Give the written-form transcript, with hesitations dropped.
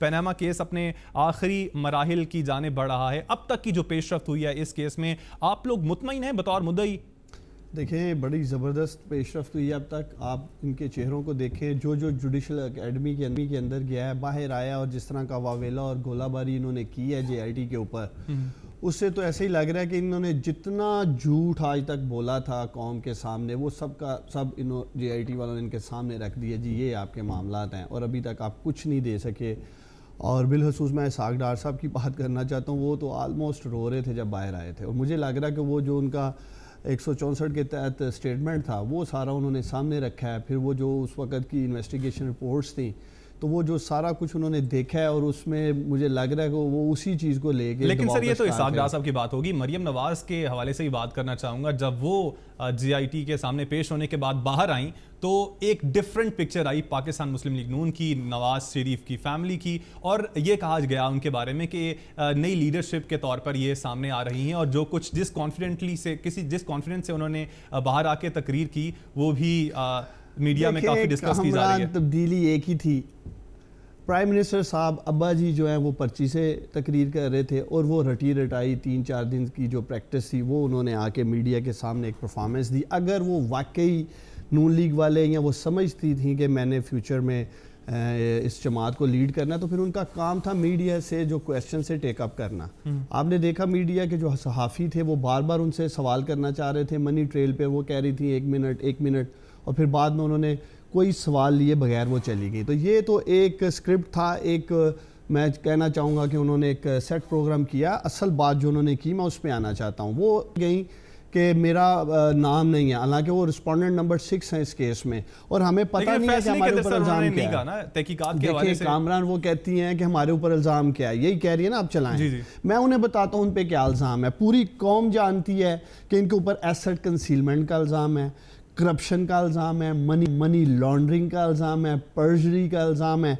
Panama case अपने आखिरी मराहिल की जानिब बढ़ रहा है। अब तक की जो पेशरफ्त हुई है इस केस में, आप लोग मुतमईन हैं बतौर मुद्दई? देखें, बड़ी ज़बरदस्त पेशरफ्त हुई है अब तक। आप इनके चेहरों को देखें, जो जो जुडिशल अकेडमी के अंदर गया है, बाहर आया, और जिस तरह का वावेला और गोलाबारी इन्होंने की है JIT के ऊपर, उससे तो ऐसे ही लग रहा है कि इन्होंने जितना झूठ आज तक बोला था कौम के सामने, वो सब का सब JIT वालों ने इनके सामने रख दिया। जी ये आपके मामलात हैं, और अभी तक आप कुछ नहीं दे सके। और बिलखसूस मैं इसहाक डार साहब की बात करना चाहता हूँ। वो तो आलमोस्ट रो रहे थे जब बाहर आए थे, और मुझे लग रहा है कि वो जो उनका 164 के तहत स्टेटमेंट था वो सारा उन्होंने सामने रखा है। फिर वो जो उस वक़्त की इन्वेस्टिगेशन रिपोर्ट्स थी, तो वो जो सारा कुछ उन्होंने देखा है, और उसमें मुझे लग रहा है कि वो उसी चीज़ को लेके। लेकिन सर ये तो इसहाक डार साहब की बात होगी। मरियम नवाज़ के हवाले से ही बात करना चाहूँगा। जब वो JIT के सामने पेश होने के बाद बाहर आई तो एक डिफरेंट पिक्चर आई पाकिस्तान मुस्लिम लीग नून की, नवाज शरीफ की फैमिली की, और ये कहा गया उनके बारे में कि नई लीडरशिप के तौर पर ये सामने आ रही हैं, और जो कुछ जिस कॉन्फिडेंस से उन्होंने बाहर आके तकरीर की वो भी मीडिया में काफ़ी डिस्कस की जा रही है। तब्दीली एक ही थी। प्राइम मिनिस्टर साहब अब्बा जी जो हैं वो पर्ची से तकरीर कर रहे थे, और वो रटी रटाई 3-4 दिन की जो प्रैक्टिस थी वो उन्होंने आके मीडिया के सामने एक परफॉर्मेंस दी। अगर वो वाकई नून लीग वाले या वो समझती थी कि मैंने फ्यूचर में इस जमात को लीड करना, तो फिर उनका काम था मीडिया से जो क्वेश्चन से टेकअप करना। आपने देखा मीडिया के जो सहाफ़ी थे वो बार बार उनसे सवाल करना चाह रहे थे। मनी ट्रेल पे वो कह रही थी 1 मिनट, और फिर बाद में उन्होंने कोई सवाल लिए बगैर वो चली गई। तो ये तो एक स्क्रिप्ट था, एक मैं कहना चाहूँगा कि उन्होंने एक सेट प्रोग्राम किया। असल बात जो उन्होंने की मैं उस पर आना चाहता हूँ। वो गई कि मेरा नाम नहीं है, हालांकि वो रिस्पोंडेंट नंबर 6 है इस केस में, और हमें पता नहीं है कि हमारे ऊपर इल्ज़ाम क्या है। देखिए कामरान वो कहती हैं कि हमारे ऊपर इल्ज़ाम क्या है, यही कह रही है ना, आप चलाएं। मैं उन्हें बताता हूँ उन पे क्या इल्ज़ाम है। पूरी कौम जानती है कि इनके ऊपर एसेट कंसीलमेंट का इल्ज़ाम है, करप्शन का इल्ज़ाम है, मनी लॉन्ड्रिंग का इल्ज़ाम है, पर्जरी का इल्ज़ाम है।